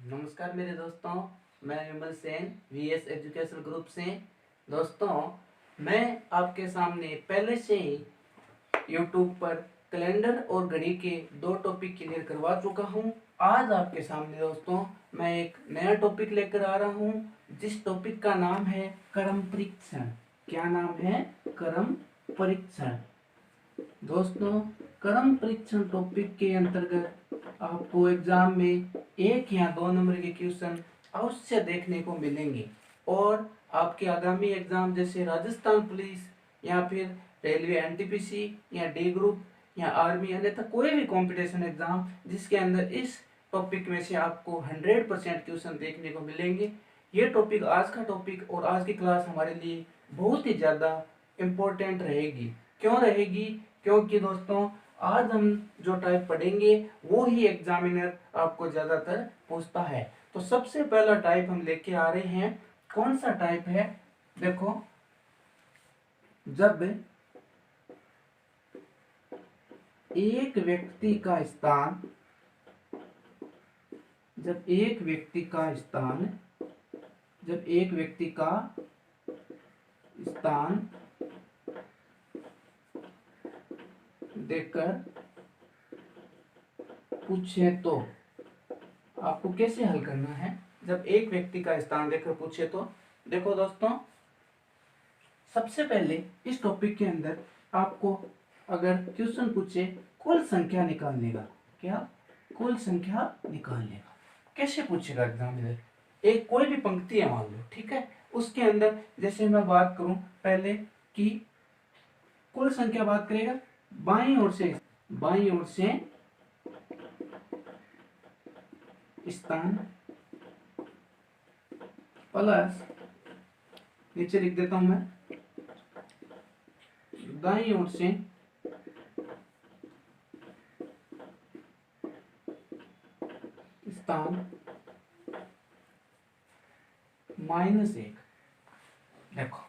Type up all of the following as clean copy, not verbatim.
नमस्कार मेरे दोस्तों, मैं विमल सेन वीएस एजुकेशन ग्रुप से। दोस्तों, मैं आपके सामने पहले से ही यूट्यूब पर कैलेंडर और घड़ी के दो टॉपिक क्लियर करवा चुका हूं। आज आपके सामने दोस्तों मैं एक नया टॉपिक लेकर आ रहा हूं, जिस टॉपिक का नाम है कर्म परीक्षण। क्या नाम है? कर्म परीक्षण। दोस्तों, कर्म परीक्षण टॉपिक के अंतर्गत आपको एग्जाम में 1 या 2 नंबर के क्वेश्चन अवश्य देखने को मिलेंगे और आपके आगामी एग्जाम जैसे राजस्थान पुलिस या फिर रेलवे एनटीपीसी या डी ग्रुप या आर्मी अन्यथा कोई भी कंपटीशन एग्जाम जिसके अंदर इस टॉपिक में से आपको 100% क्वेश्चन देखने को मिलेंगे। ये टॉपिक, आज का टॉपिक और आज की क्लास हमारे लिए बहुत ही ज़्यादा इम्पोर्टेंट रहेगी। क्यों रहेगी? क्योंकि दोस्तों, आज हम जो टाइप पढ़ेंगे वो ही एग्जामिनर आपको ज़्यादातर पूछता है। तो सबसे पहला टाइप हम लेके आ रहे हैं। कौन सा टाइप है? देखो, जब एक व्यक्ति का स्थान जब एक व्यक्ति का स्थान देकर पूछे तो आपको कैसे हल करना है। जब एक व्यक्ति का स्थान देकर पूछे तो देखो दोस्तों, सबसे पहले इस टॉपिक के अंदर आपको अगर क्वेश्चन पूछे कुल संख्या निकालने का, क्या कुल संख्या निकालने का कैसे पूछेगा एग्जामिनर? एक कोई भी पंक्ति है मान लो, ठीक है, उसके अंदर जैसे मैं बात करूं पहले कि कुल संख्या बात करेगा, बाईं ओर से स्थान प्लस, नीचे लिख देता हूं मैं, दाईं ओर से स्थान -1। देखो,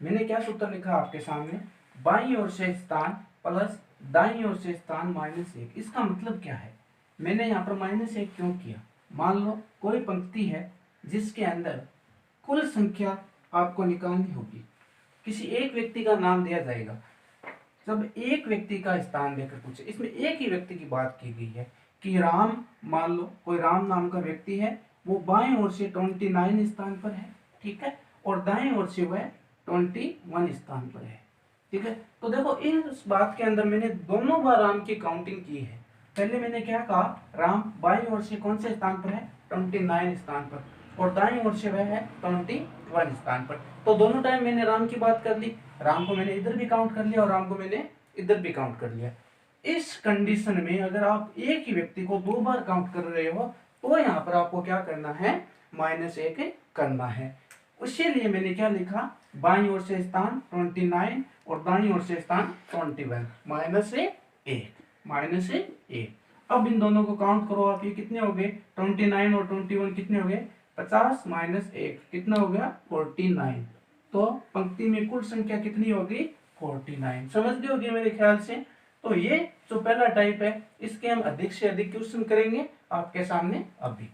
मैंने क्या सूत्र लिखा आपके सामने, बाईं ओर से स्थान प्लस दाईं ओर से स्थान -1। इसका मतलब क्या है? मैंने यहाँ पर -1 क्यों किया? मान लो कोई पंक्ति है जिसके अंदर कुल संख्या आपको निकालनी होगी, किसी एक व्यक्ति का नाम दिया जाएगा। जब एक व्यक्ति का स्थान देकर पूछे, इसमें एक ही व्यक्ति की बात की गई है कि राम, मान लो कोई राम नाम का व्यक्ति है, वो बाएं ओर से 29 स्थान पर है, ठीक है, और दाएं ओर से वह 21 स्थान पर है, ठीक है। तो देखो, इस बात के अंदर मैंने दोनों बार राम की काउंटिंग की है। पहले मैंने क्या कहा, राम बाईं ओर से कौन से स्थान पर है? 29 स्थान पर, और दाईं ओर से वह है 21 स्थान पर। तो दोनों टाइम मैंने राम की बात कर ली, राम को मैंने इधर भी काउंट कर लिया और राम को मैंने इधर भी काउंट कर लिया। इस कंडीशन में अगर आप एक ही व्यक्ति को 2 बार काउंट कर रहे हो तो यहाँ पर आपको क्या करना है? -1 करना है। इसीलिए मैंने क्या लिखा, बाईं ओर से स्थान 29 और दाईं ओर से स्थान 21, -1। अब इन दोनों को काउंट करो आप, ये कितने हो गए? 29 और 21 कितने हो गए? 50 -1 कितना हो गया? 49। तो पंक्ति में कुल संख्या कितनी होगी? 49। समझ गए होगी मेरे ख्याल से। तो ये जो पहला टाइप है, इसके हम अधिक से अधिक क्वेश्चन करेंगे आपके सामने अभी।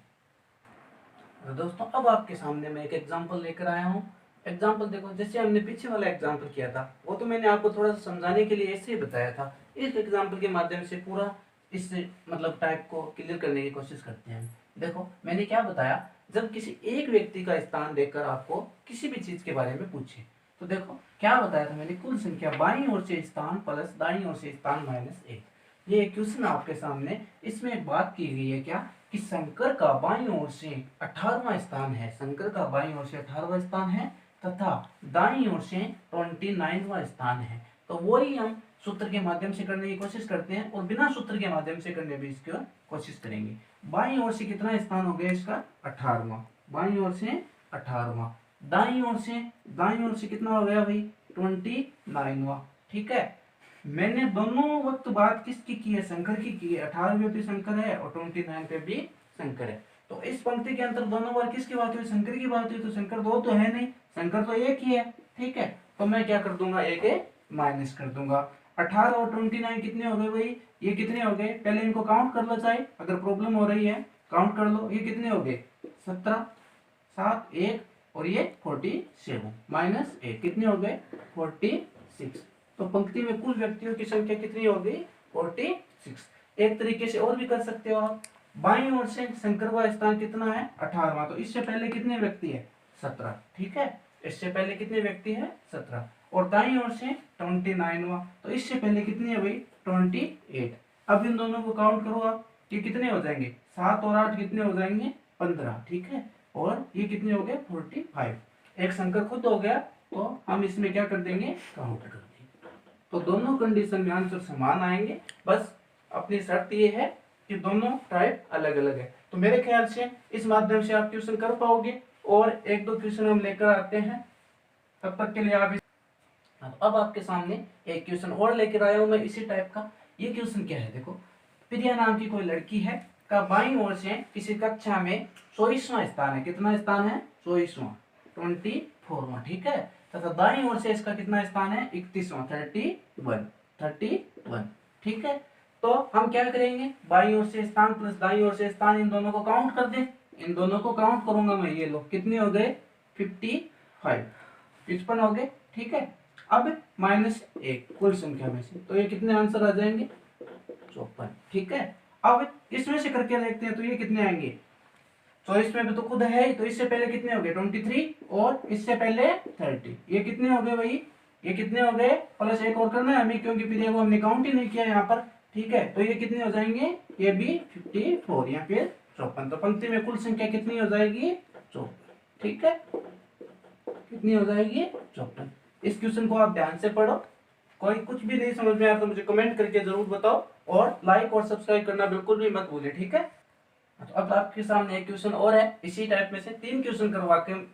तो दोस्तों, अब आपके सामने मैं एक एग्जांपल लेकर आया हूँ। एग्जांपल देखो, जैसे हमने पीछे वाला एग्जांपल किया था वो तो मैंने आपको थोड़ा सा समझाने के लिए ऐसे ही बताया था। इस एग्जांपल के माध्यम से पूरा इस मतलब टाइप को क्लियर करने की कोशिश करते हैं। देखो, मैंने क्या बताया, जब किसी एक व्यक्ति का स्थान देकर आपको किसी भी चीज के बारे में पूछे, तो देखो क्या बताया था मैंने, कुल संख्या बाईं ओर से स्थान प्लस दाईं ओर से स्थान -1। ये क्वेश्चन आपके सामने, इसमें एक बात की गई है क्या कि शंकर का बाईं ओर से 18वां स्थान है, शंकर का बाईं ओर से 18वां स्थान है तथा दाईं ओर से 29वां स्थान है। तो वही हम सूत्र के माध्यम से करने की कोशिश करते हैं और बिना सूत्र के माध्यम से करने भी इसकी कोशिश करेंगे। बाईं ओर से कितना स्थान हो गया इसका? 18वां, बाईं ओर से 18वां। दाईं ओर से कितना हो गया भाई? 29वां, ठीक है। मैंने दोनों वक्त बात किसकी की है? शंकर की है। 18वें पे शंकर है और 29 पे भी शंकर है। तो इस पंक्ति के अंदर दोनों बार किसकी बात हुई? शंकर की बात हुई। तो शंकर दो तो है नहीं, शंकर तो एक ही है, ठीक है। तो मैं क्या कर दूंगा? एक माइनस कर दूंगा। 18 और 29 कितने हो गए भाई? ये कितने हो गए? पहले इनको काउंट कर लो, चाहे अगर प्रॉब्लम हो रही है काउंट कर लो, ये कितने हो गए 17, 7 1 और ये 47 माइनस 1 कितने हो गए 46। तो पंक्ति में कुल व्यक्तियों की संख्या कितनी हो गई 46। एक तरीके से और भी कर सकते हो आप, बाईं ओर से संकरवा स्थान कितना है 18वां, तो इससे पहले कितने व्यक्ति है 17, ठीक है, इससे पहले कितने व्यक्ति है 17, और दाईं ओर से 29वां, तो इससे पहले कितनी है भाई 28। अब इन दोनों को काउंट करो आप, ये कितने हो जाएंगे 7 और 8 कितने हो जाएंगे 15, ठीक है, और ये कितने हो गए 45। एक संकर खुद हो गया, तो हम इसमें क्या कर देंगे काउंट कर देंगे। तो दोनों कंडीशन में आंसर समान आएंगे, बस अपनी शर्त ये है कि दोनों टाइप अलग अलग है। तो मेरे ख्याल से इस माध्यम से आप ट्यूशन कर पाओगे, और एक दो क्वेश्चन हम लेकर आते हैं, तब तक के लिए आप अब आपके सामने एक क्वेश्चन और लेकर आया हूं मैं इसी टाइप का। ये क्वेश्चन क्या है, देखो, प्रिया नाम की कोई लड़की है का बाईं ओर से किसी कक्षा में 24वां स्थान है, कितना स्थान है 24वां 24वां, ठीक है, तथा दाईं ओर से इसका कितना स्थान है 31वां 31, ठीक है। तो हम क्या करेंगे, बाईं ओर से स्थान प्लस दाईं ओर से स्थान, इन दोनों को काउंट कर दें, इन दोनों को काउंट करूंगा मैं, ये लो कितने हो गए 55, 55 हो गए, ठीक है। अब -1 कुल संख्या में से, तो ये कितने आंसर आ जाएंगे 54, ठीक है। अब इसमें से करके देखते हैं, तो ये कितने आएंगे 24 में भी तो खुद है, तो इससे पहले कितने हो गए 23 और इससे पहले 30, ये कितने हो गए भाई, ये कितने हो गए, प्लस एक और करना है हमें क्योंकि फिर वो हमने काउंट ही नहीं किया यहाँ पर, ठीक है। तो ये कितने हो जाएंगे, ये भी 54 या फिर 54, तो पंक्ति में कुल संख्या कितनी हो जाएगी 54, ठीक है, कितनी हो जाएगी 54। इस क्वेश्चन को आप ध्यान से पढ़ो, कोई कुछ भी नहीं समझ में आया तो मुझे कमेंट करके जरूर बताओ, और लाइक और सब्सक्राइब करना बिल्कुल भी मत भूलिए, ठीक है। तो अब आपके सामने एक क्वेश्चन और है, इसी टाइप में से 3 क्वेश्चन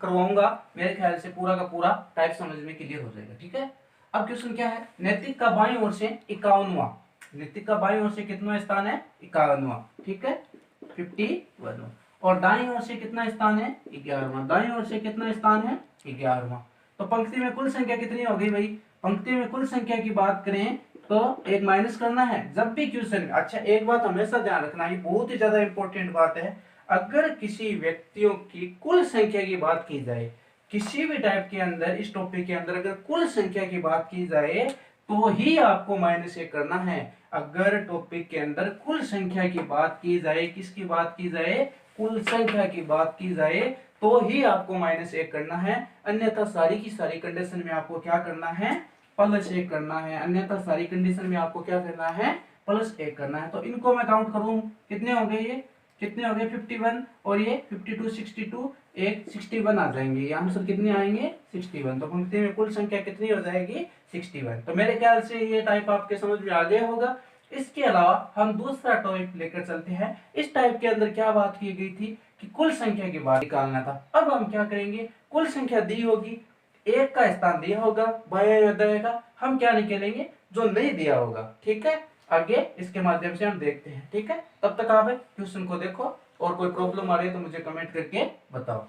करवाऊंगा, मेरे ख्याल से पूरा का पूरा टाइप समझ में क्लियर हो जाएगा, ठीक है। अब क्वेश्चन क्या है, नैतिक का बाईं ओर से 51वां, नैतिक का बाईं ओर से कितना स्थान है 51वां, ठीक है 51, और दाईं ओर से कितना स्थान है 11वां, दाईं ओर से कितना स्थान है 11वां। तो पंक्ति में कुल संख्या कितनी हो गई भाई, पंक्ति में कुल संख्या की बात करें तो एक माइनस करना है जब भी क्वेश्चन। अच्छा, एक बात हमेशा ध्यान रखना, ये बहुत ही ज्यादा इंपॉर्टेंट बात है, अगर किसी व्यक्तियों की कुल संख्या की बात की जाए, किसी भी टाइप के अंदर इस टॉपिक के अंदर अगर कुल संख्या की बात की जाए तो ही आपको -1 करना है। अगर टॉपिक के अंदर कुल संख्या की बात की जाए, किसकी बात की जाए, कुल संख्या की बात की जाए, तो ही आपको -1 करना है, अन्यथा सारी की सारी कंडीशन में आपको क्या करना है +1 करना है, अन्यथा सारी कंडीशन में आपको क्या करना है +1 करना है। तो इनको मैं काउंट करूं, कितने हो गए, ये कितने हो गए 51 और ये 52 62, एक 61 आ जाएंगे, ये आंसर कितने आएंगे 61। तो पंक्ति में कुल संख्या कितनी हो जाएगी 61। तो मेरे ख्याल से ये टाइप आपके समझ में आ गया होगा। इसके अलावा हम दूसरा टॉपिक लेकर चलते हैं। इस टाइप के अंदर क्या बात की गई थी कि कुल संख्या की बात निकालना था। अब हम क्या करेंगे, कुल संख्या दी होगी, एक का स्थान दिया होगा बाया या दाया का, हम क्या निकालेंगे जो नहीं दिया होगा, ठीक है। आगे इसके माध्यम से हम देखते हैं, ठीक है। तब तक आप क्वेश्चन को देखो, और कोई प्रॉब्लम आ रही है तो मुझे कमेंट करके बताओ।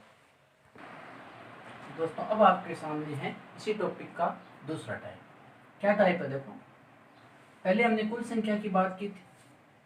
दोस्तों, अब आपके सामने है इसी टॉपिक का दूसरा टाइप। क्या टाइप है, देखो, पहले हमने कुल संख्या की बात की थी,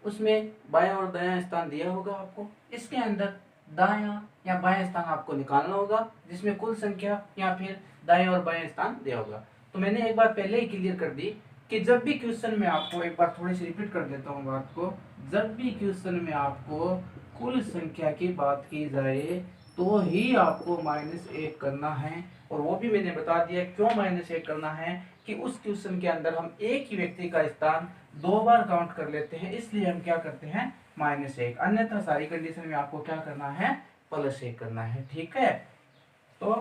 उसमें बायां और दायां स्थान दिया होगा आपको, इसके अंदर दायां या बायां स्थान आपको निकालना होगा जिसमें कुल संख्या या फिर दाएं और बाएं स्थान दिया होगा। तो मैंने एक बात पहले ही क्लियर कर दी कि जब भी क्वेश्चन में आपको, एक बार थोड़ी सी रिपीट कर देता हूँ बात को, जब भी क्वेश्चन में आपको कुल संख्या की बात की जाए तो ही आपको -1 करना है। और वो भी मैंने बता दिया क्यों -1 करना है, कि उस क्वेश्चन के अंदर हम एक ही व्यक्ति का स्थान 2 बार काउंट कर लेते हैं, इसलिए हम क्या करते हैं -1, अन्यथा सारी कंडीशन में आपको क्या करना है +1 करना है, ठीक है। तो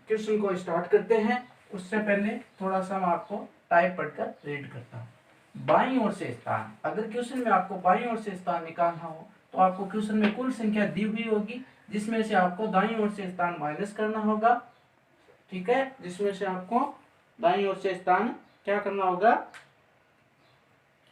क्वेश्चन को स्टार्ट करते हैं, उससे पहले थोड़ा सा मैं आपको टाइप पढ़कर रीड करता हूँ। बाईं ओर से स्थान, अगर क्वेश्चन में आपको बाईं ओर से स्थान निकालना हो तो आपको क्वेश्चन में कुल संख्या दी हुई होगी, जिसमें से आपको दाईं ओर से स्थान माइनस करना होगा, ठीक है, जिसमें से आपको दाईं ओर से स्थान क्या करना होगा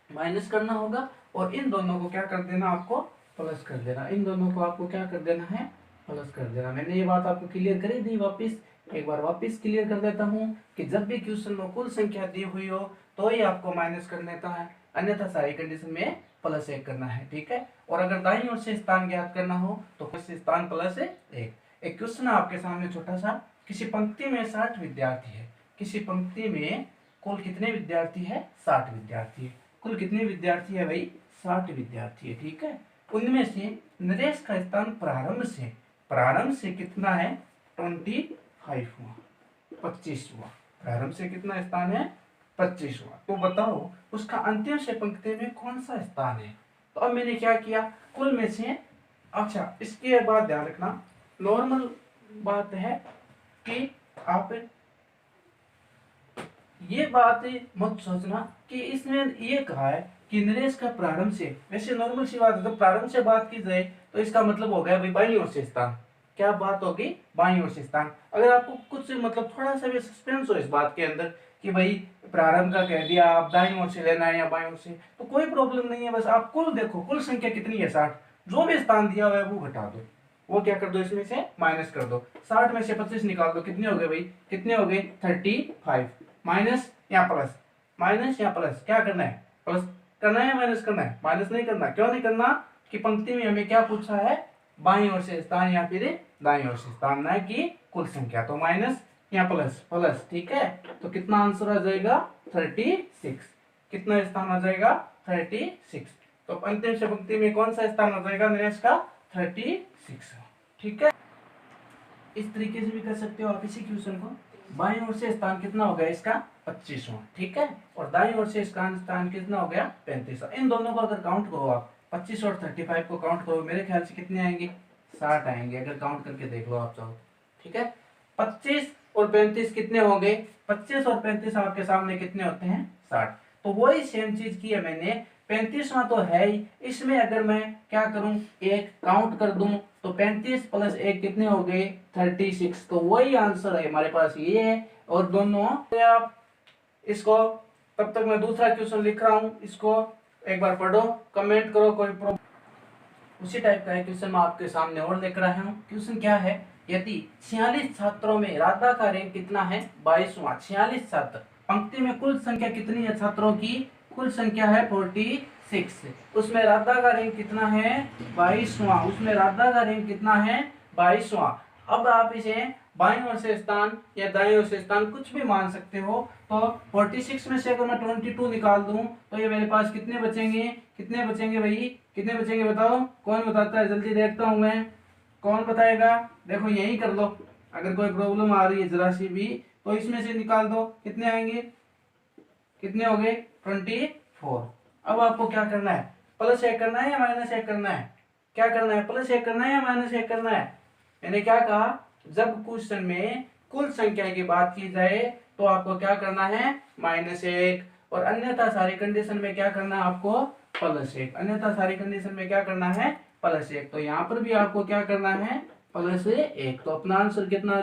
माइनस करना होगा, और इन दोनों को क्या कर देना आपको प्लस कर देना, इन दोनों को आपको क्या कर देना है प्लस कर देना। मैंने ये बात आपको क्लियर कर दी, वापस एक बार वापस क्लियर कर देता हूँ कि जब भी क्वेश्चन में कुल संख्या दी हुई हो तो ही आपको माइनस कर देता है, अन्यथा सारी कंडीशन में प्लस 1 करना है, ठीक है। और अगर दाईं ओर से स्थान ज्ञात करना हो तो स्थान प्लस 1। एक क्वेश्चन है आपके सामने छोटा सा, किसी पंक्ति में 60 विद्यार्थी है, किसी पंक्ति में कुल कितने विद्यार्थी है, 60 विद्यार्थी है। कुल कितने विद्यार्थी है भाई, 60 विद्यार्थी है, ठीक है। उनमें से नरेश का स्थान प्रारंभ से कितना है, 25 हुआ, 25 हुआ। प्रारंभ से कितना स्थान है, 25 हुआ। तो बताओ उसका अंतिम से पंक्ति में कौन सा स्थान है। तो अब मैंने क्या किया, कुल में से, अच्छा इसके बाद ध्यान रखना, नॉर्मल बात है कि आप ये बात मत सोचना कि इसने ये कहा है कि नरेश का प्रारंभ से, वैसे नॉर्मल सी बात है, तो प्रारंभ से बात की जाए तो इसका मतलब हो गया भाई बाईं ओर से स्थान। क्या बात होगी, बाईं ओर से स्थान। अगर आपको कुछ मतलब थोड़ा सा भी सस्पेंस हो इस बात के अंदर कि भाई प्रारंभ का कह दिया, आप दाईं ओर से लेना है या बाईं ओर से, तो कोई प्रॉब्लम नहीं है। बस आप कुल देखो, कुल संख्या कितनी है, 60। जो भी स्थान दिया हुआ है वो घटा दो, वो क्या कर दो, इसमें से माइनस कर दो। 60 में से 25 निकाल दो, कितने हो गए भाई, कितने हो गए, 35। माइनस या प्लस, माइनस या प्लस, क्या करना है, प्लस करना है, माइनस करना है, माइनस नहीं करना। क्यों नहीं करना, कि पंक्ति में हमें क्या पूछा है, बाईं ओर से स्थान या फिर दाईं ओर से स्थान, ना कि कुल संख्या। तो माइनस या प्लस, प्लस, ठीक है। तो कितना आंसर आ जाएगा, 36। कितना स्थान आ जाएगा, 36। तो अंतिम से पंक्ति में कौन सा स्थान आ जाएगा नरेश का, 36, ठीक है। इस तरीके से भी कर सकते हो आप इसी क्वेश्चन को। बाईं ओर से स्थान कितना हो गया इसका, 25वां, ठीक है। और दाईं ओर से इसका स्थान कितना हो गया, 35वां। इन दोनों को अगर काउंट करो आप, 25 और 35 को काउंट करो, मेरे ख्याल से कितने आएंगे, 60 आएंगे। अगर काउंट करके देख लो आप चाहो, ठीक है। 25 और 35 कितने होंगे, 25 और 35 आपके सामने कितने होते हैं, 60। तो वही सेम चीज की है मैंने, 35वां तो है ही, इसमें अगर मैं क्या करूं, एक काउंट कर दूं तो 35 प्लस 1 कितने हो गए, 36। तो वही आंसर है हमारे पास, ये है। और दोनों आप इसको, तब तक मैं दूसरा क्वेश्चन लिख रहा हूं, इसको एक बार पढ़ो, कमेंट करो, कोई प्रॉब्लम। उसी टाइप का है क्वेश्चन मैं आपके सामने और लेकर आया हूँ। क्वेश्चन क्या है, यदि 46 छात्रों में राधा का रैंक कितना है, 22वां। 46 छात्र, पंक्ति में कुल संख्या कितनी है छात्रों की, कुल संख्या है 46। उसमें राधा का रैंक कितना है, 22वां। उसमें राधा का रैंक कितना है, 22वां। अब आप इसे बाईं ओर से स्थान या दाईं ओर से स्थान कुछ भी मान सकते हो। तो 46 में से अगर मैं 22 निकाल दूं तो ये मेरे पास कितने बचेंगे, कितने बचेंगे भाई, कितने बचेंगे बताओ, कौन बताता है, जल्दी देखता हूं मैं, कौन बताएगा। देखो यही कर लो, अगर कोई प्रॉब्लम आ रही है जरा सी भी तो इसमें से निकाल दो, कितने आएंगे, कितने हो गए, 24। अब आपको क्या करना है, प्लस 1 करना है या माइनस 1 करना है, क्या करना है, प्लस 1 करना है या माइनस 1 करना है। मैंने क्या कहा, जब क्वेश्चन में कुल संख्या की बात की जाए तो आपको क्या करना है, -1। और अन्यथा सारी कंडीशन में क्या करना है आपको, +1। अन्यथा सारी कंडीशन में क्या करना है, +1। तो यहाँ पर भी आपको क्या करना है, +1। तो अपना आंसर कितना